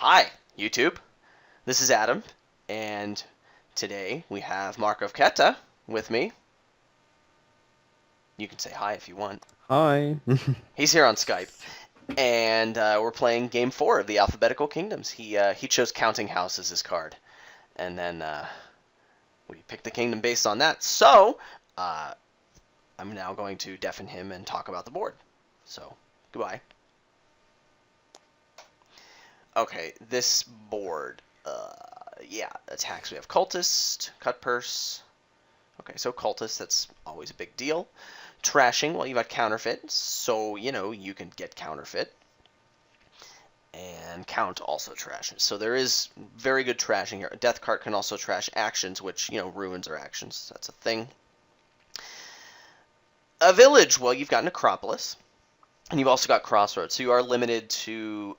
Hi, YouTube. This is Adam, and today we have Markov Keta with me. You can say hi if you want. Hi. He's here on Skype, and we're playing Game 4 of the Alphabetical Kingdoms. He chose Counting House as his card, and then we picked the kingdom based on that. So, I'm now going to deafen him and talk about the board. So, goodbye. Okay, this board, attacks. We have Cultist, Cut Purse. Okay, so Cultist, that's always a big deal. Trashing, well, you've got Counterfeit, so, you can get Counterfeit. And Count also trashes. So there is very good trashing here. A Death card can also trash actions, which, ruins are actions. That's a thing. A Village, well, you've got Necropolis. And you've also got Crossroads, so you are limited to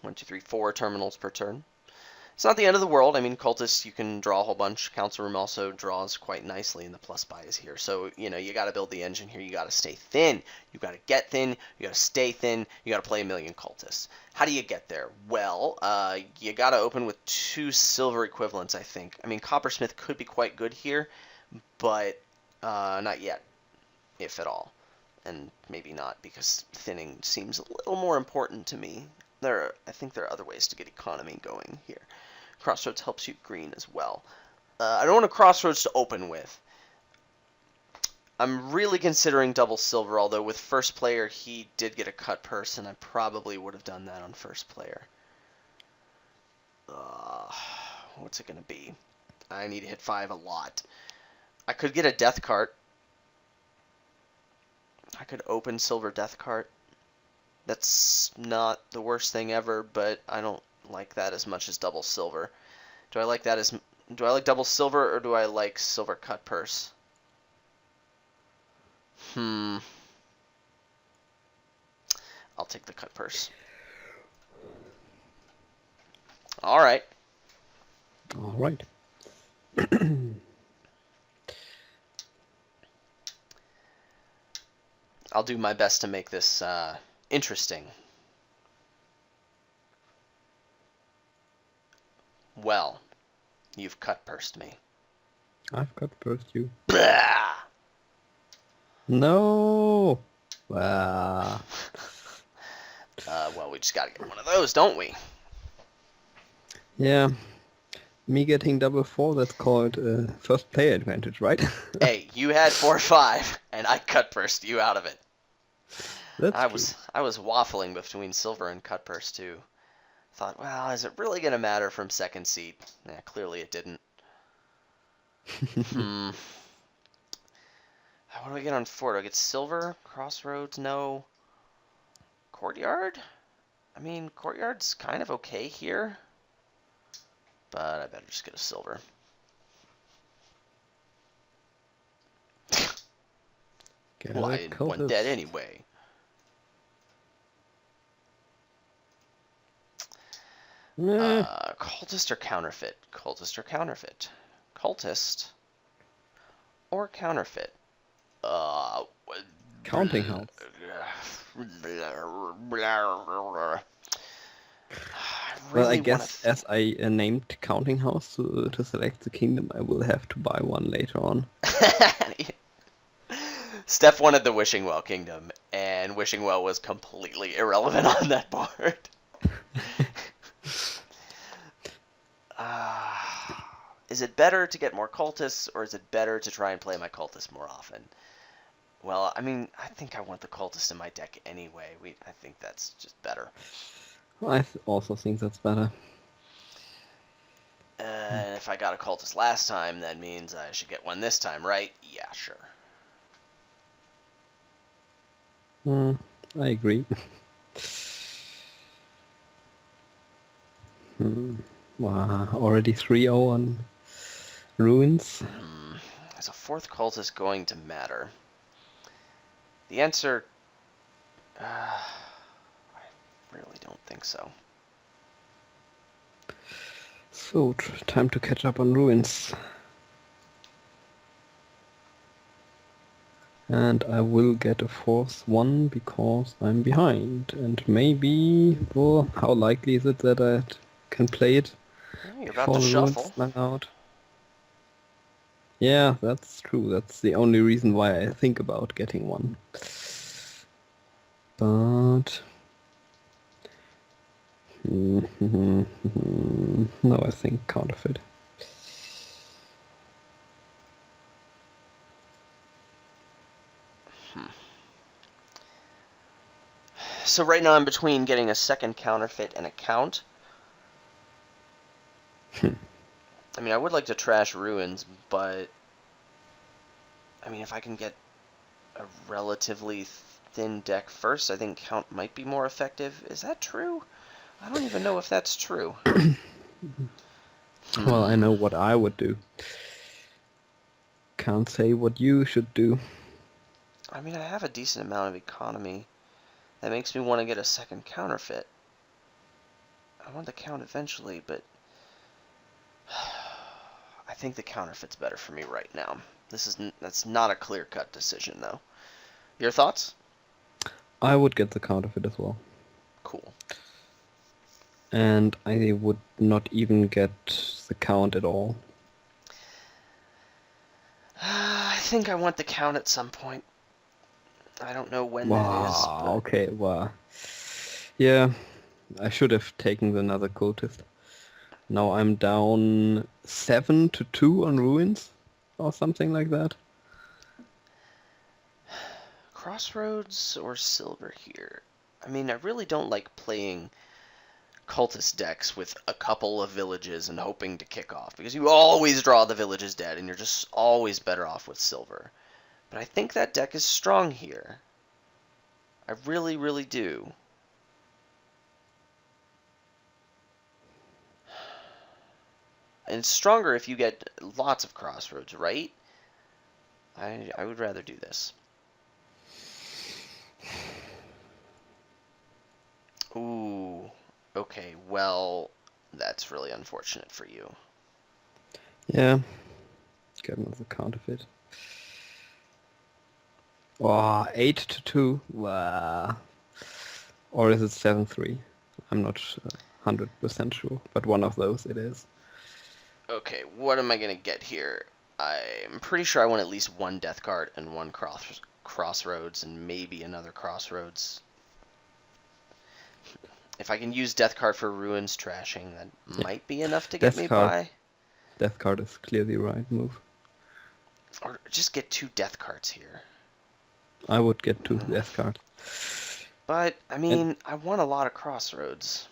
1, 2, 3, 4 terminals per turn. It's not the end of the world. I mean, Cultists, you can draw a whole bunch. Council Room also draws quite nicely, and the plus buy is here. So, you got to build the engine here. You got to stay thin. You got to get thin. You got to stay thin. You got to play a million Cultists. How do you get there? Well, you got to open with 2 silver equivalents, I think. I mean, Coppersmith could be quite good here, but not yet, if at all. And maybe not, because thinning seems a little more important to me. I think there are other ways to get economy going here. Crossroads helps you green as well. I don't want a Crossroads to open with. I'm really considering double silver, although with first player he did get a cut purse, and I probably would have done that on first player. What's it going to be? I need to hit 5 a lot. I could get a death cart. I could open silver death cart. That's not the worst thing ever, but I don't like that as much as double silver. Do I like double silver, or do I like silver cut purse? I'll take the cut purse. All right. All right. I'll do my best to make this interesting. Well, you've cut pursed me. I've got first you. Blah! No. Ah. Well, we just gotta get one of those, don't we? Yeah. Me getting double 4, that's called first player advantage, right? Hey, you had 4-5, and I cut pursed you out of it. That's I true. was waffling between silver and cut purse too. Thought, well, is it really gonna matter from second seat? Yeah, clearly it didn't. What do I get on 4? Do I get silver? Crossroads? No. Courtyard? I mean, Courtyard's kind of okay here, but I better just get a silver. Well, I didn't want dead anyway. Cultist or counterfeit? Cultist or counterfeit? Cultist or counterfeit? Counting house. Well, I guess as I named Counting House to select the kingdom, I will have to buy one later on. Steph wanted the Wishing Well Kingdom, and Wishing Well was completely irrelevant on that board. Is it better to get more cultists, or is it better to try and play my cultists more often? Well, I mean, I think I want the cultist in my deck anyway. I think that's just better. I also think that's better. And if I got a cultist last time, that means I should get one this time, right? Yeah, sure. I agree. Wow, already 3-0 on ruins. Is a 4th cultist going to matter? The answer, I really don't think so. So, time to catch up on ruins. And I will get a fourth one because I'm behind. And maybe, well, how likely is it that I can play it You're about before to the ruins shuffle. snug out? Yeah, that's true. That's the only reason why I think about getting one. But... no, I think counterfeit. So right now I'm between getting a second counterfeit and a count. I mean, I would like to trash ruins, but I mean, if I can get a relatively thin deck first, I think count might be more effective. Is that true? I don't even know if that's true. Well, I know what I would do. Can't say what you should do. I mean, I have a decent amount of economy. That makes me want to get a second counterfeit. I want the count eventually, but I think the counterfeit's better for me right now. That's not a clear-cut decision, though. Your thoughts? I would get the counterfeit as well. Cool. And I would not even get the count at all. I think I want the count at some point. I don't know when that is, but... Okay, wow. Yeah, I should have taken another cultist. Now I'm down 7-2 on ruins, or something like that. Crossroads or silver here? I mean, I really don't like playing cultist decks with a couple of villages and hoping to kick off, because you always draw the villages dead, and you're just always better off with silver. But I think that deck is strong here. I really, really do. And it's stronger if you get lots of crossroads, right? I would rather do this. Ooh. Okay, well, that's really unfortunate for you. Yeah. Get another counterfeit. Oh, 8-2. Wow. Or is it 7-3? I'm not 100% sure, but one of those it is. Okay, what am I going to get here? I'm pretty sure I want at least one death card and one crossroads and maybe another crossroads. If I can use death card for ruins trashing, that might be enough to get me by. Death card is clearly the right move. Or just get 2 death cards here. I would get 2 death cards. But, I mean, I want a lot of crossroads.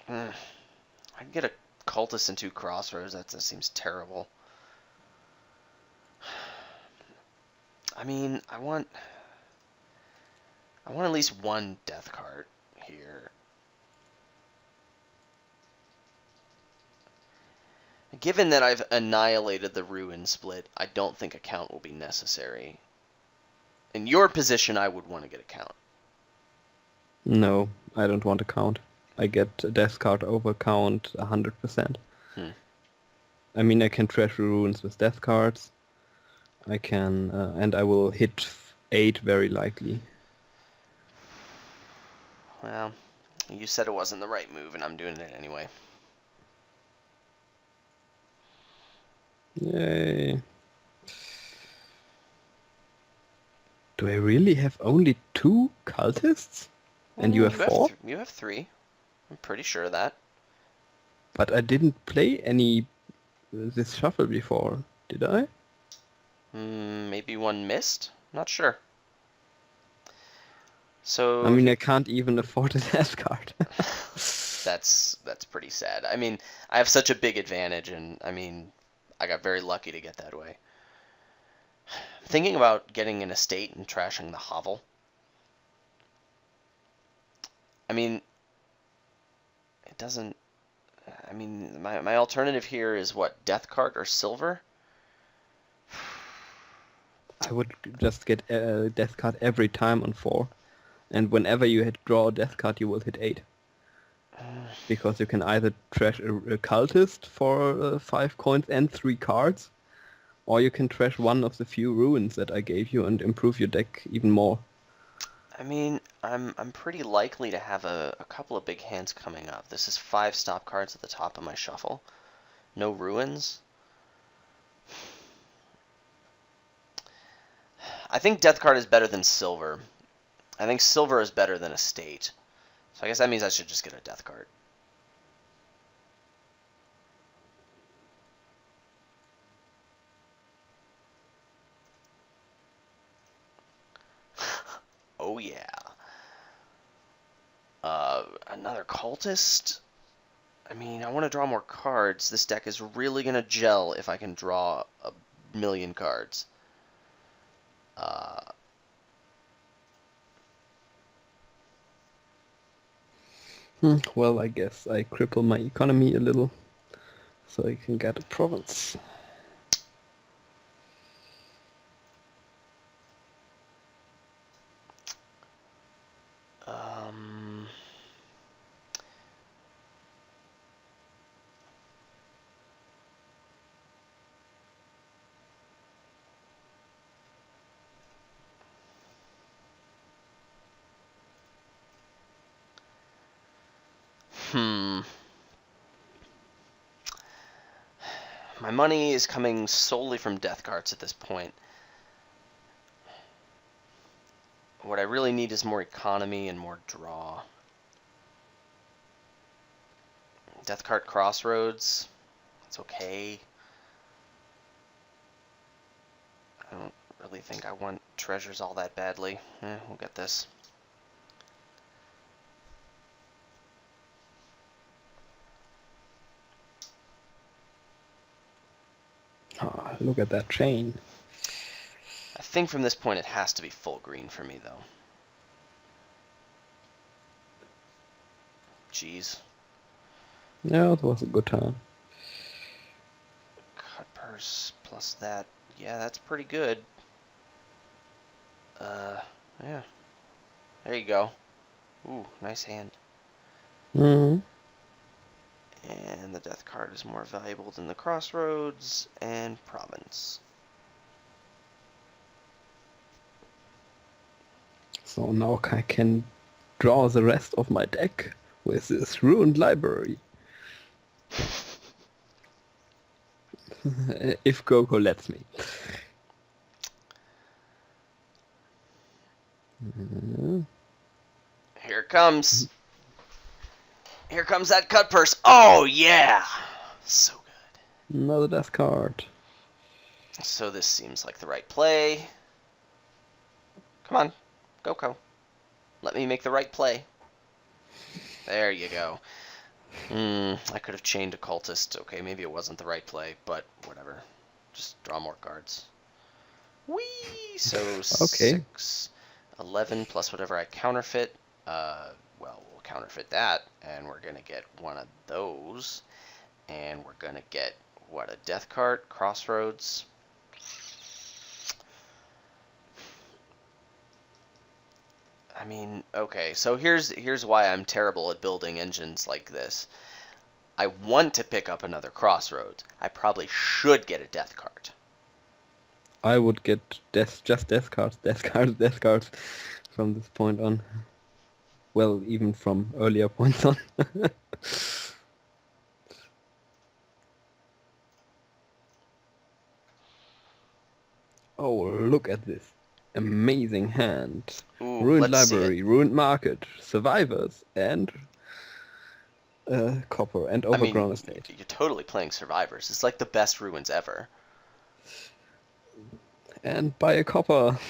I'd get a cultist and 2 crossroads. That seems terrible. I mean, I want at least one death card here. Given that I've annihilated the ruin split, I don't think a count will be necessary. In your position, I would want to get a count. No, I don't want a count. I get a death card over count 100%. I mean, I can trash ruins with death cards. I can, and I will hit 8 very likely. Well, you said it wasn't the right move, and I'm doing it anyway. Yay. Do I really have only 2 cultists? And you have 4? You have 3. I'm pretty sure of that. But I didn't play any this shuffle before, did I? Maybe one missed? Not sure. So I mean, I can't even afford a death card. That's pretty sad. I mean, I have such a big advantage, and I mean, I got very lucky to get that way. Thinking about getting an estate and trashing the hovel. I mean, it doesn't... I mean, my alternative here is what, death card or silver? I would just get a death card every time on 4. And whenever you draw a death card, you will hit 8. Because you can either trash a cultist for 5 coins and 3 cards, Or you can trash one of the few ruins that I gave you and improve your deck even more. I mean, I'm pretty likely to have a couple of big hands coming up. This is 5 stop cards at the top of my shuffle. No ruins. I think Death card is better than Silver. I think Silver is better than Estate. So I guess that means I should just get a Death card. Oh yeah. Another Cultist? I mean, I want to draw more cards. This deck is really going to gel if I can draw a million cards. Well, I guess I cripple my economy a little so I can get a province. Um, hmm. My money is coming solely from death cards at this point. What I really need is more economy and more draw. Death card Crossroads. It's okay. I don't really think I want treasures all that badly. We'll get this. Ah, look at that chain. I think from this point it has to be full green for me, though. Jeez. Yeah, it was a good time. Cut purse plus that. Yeah, that's pretty good. Yeah. There you go. Ooh, nice hand. Mm-hmm. And the death card is more valuable than the Crossroads and Province. So now I can draw the rest of my deck with this ruined library. If Goku lets me. Here it comes. Here comes that cut purse. Oh, yeah. So good. Another death card. So this seems like the right play. Come on, Goku. Let me make the right play. There you go. I could have chained a cultist. Okay, maybe it wasn't the right play, but whatever. Just draw more cards. Whee! So Okay. 6, 11 plus whatever I counterfeit. Well, we'll counterfeit that, and we're going to get one of those. And we're going to get, what, a death card? Crossroads. I mean, okay, so here's why I'm terrible at building engines like this. I want to pick up another Crossroads. I probably should get a death card. I would get just death cards from this point on. Well, even from earlier points on. Oh, look at this. Amazing hand. Ooh, Ruined let's see library, it. ruined market, survivors, and copper, and I mean, overgrown estate. you're totally playing Survivors. It's like the best ruins ever. And buy a copper.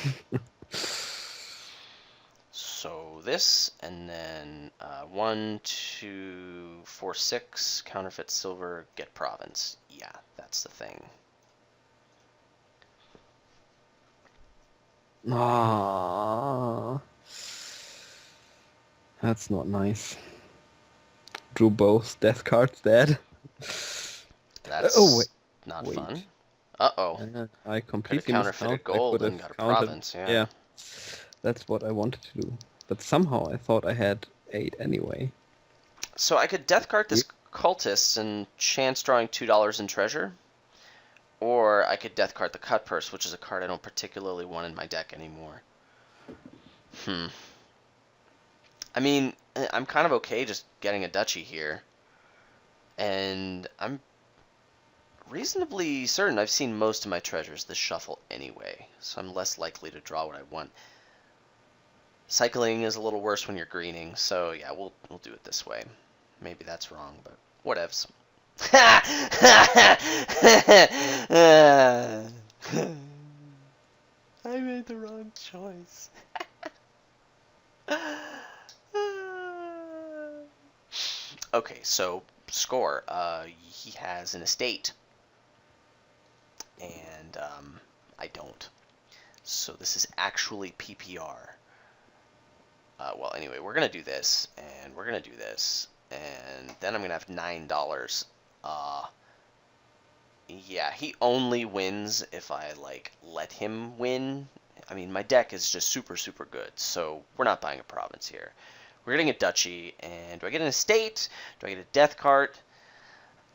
So this, and then 1, 2, 4, 6, counterfeit silver, get province. Yeah, that's the thing. Ah, that's not nice. Drew both death cards dead. That's Oh, not wait. fun. Uh-oh. I Could have completely counterfeited gold and got a province, yeah. Yeah, that's what I wanted to do. But somehow I thought I had 8 anyway. So I could death card this cultist and chance drawing $2 in treasure. Or I could death card the cut purse, which is a card I don't particularly want in my deck anymore. I mean, I'm kind of okay just getting a duchy here. And I'm reasonably certain I've seen most of my treasures this shuffle anyway, so I'm less likely to draw what I want. Cycling is a little worse when you're greening, so yeah, we'll do it this way. Maybe that's wrong, but whatevs. I made the wrong choice. Okay, so score. He has an estate, and I don't. So this is actually PPR. Well, anyway, we're gonna do this, and we're gonna do this, and then I'm gonna have $9. Yeah, he only wins if I like let him win. I mean, my deck is just super, super good, so we're not buying a province here. We're getting a duchy, and do I get an estate? Do I get a death cart?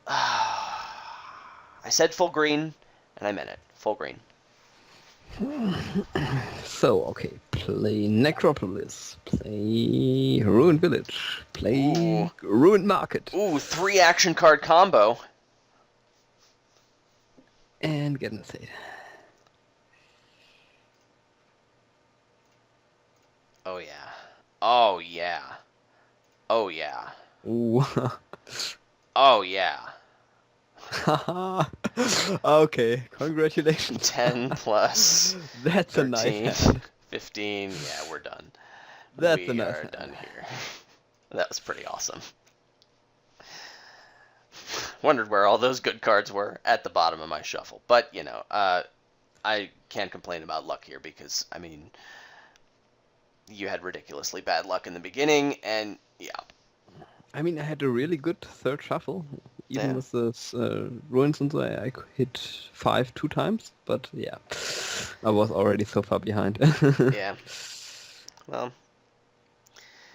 I said full green, and I meant it. Full green. So, okay, play Necropolis, play Ruined Village, play Ruined Market. Ooh, 3 action card combo. And get an estate. Oh, yeah. Oh, yeah. Oh, yeah. Ooh. Oh, yeah. Okay, congratulations. 10 plus That's 13, a nice hand. 15. Yeah, we're done. That's we a nice are hand. done here. That was pretty awesome. Wondered where all those good cards were at the bottom of my shuffle. But, you know, I can't complain about luck here because, I mean, you had ridiculously bad luck in the beginning, and yeah. I mean, I had a really good third shuffle. Even Yeah. with the ruins and so I hit 5 2 times, but yeah, I was already so far behind. Yeah. Well,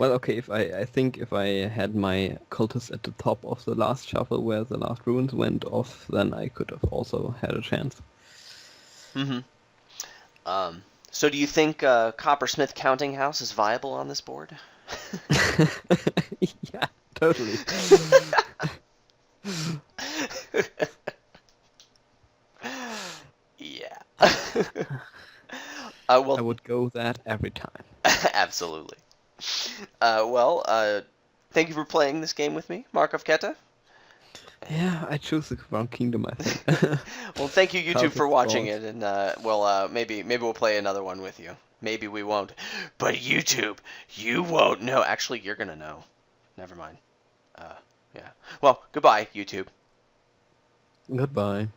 Well, okay, I think if I had my cultists at the top of the last shuffle where the last ruins went off, then I could have also had a chance. so do you think Coppersmith Counting House is viable on this board? Yeah, totally. Yeah. I Well, would go that every time. absolutely. Thank you for playing this game with me, Markov Keta. Yeah, I choose the Crown Kingdom, I think. Well, thank you, YouTube, for Cultist watching Gods. it, and maybe we'll play another one with you. Maybe we won't, but YouTube, you won't know. Actually, you're gonna know. Never mind. Yeah. Well, goodbye, YouTube. Goodbye.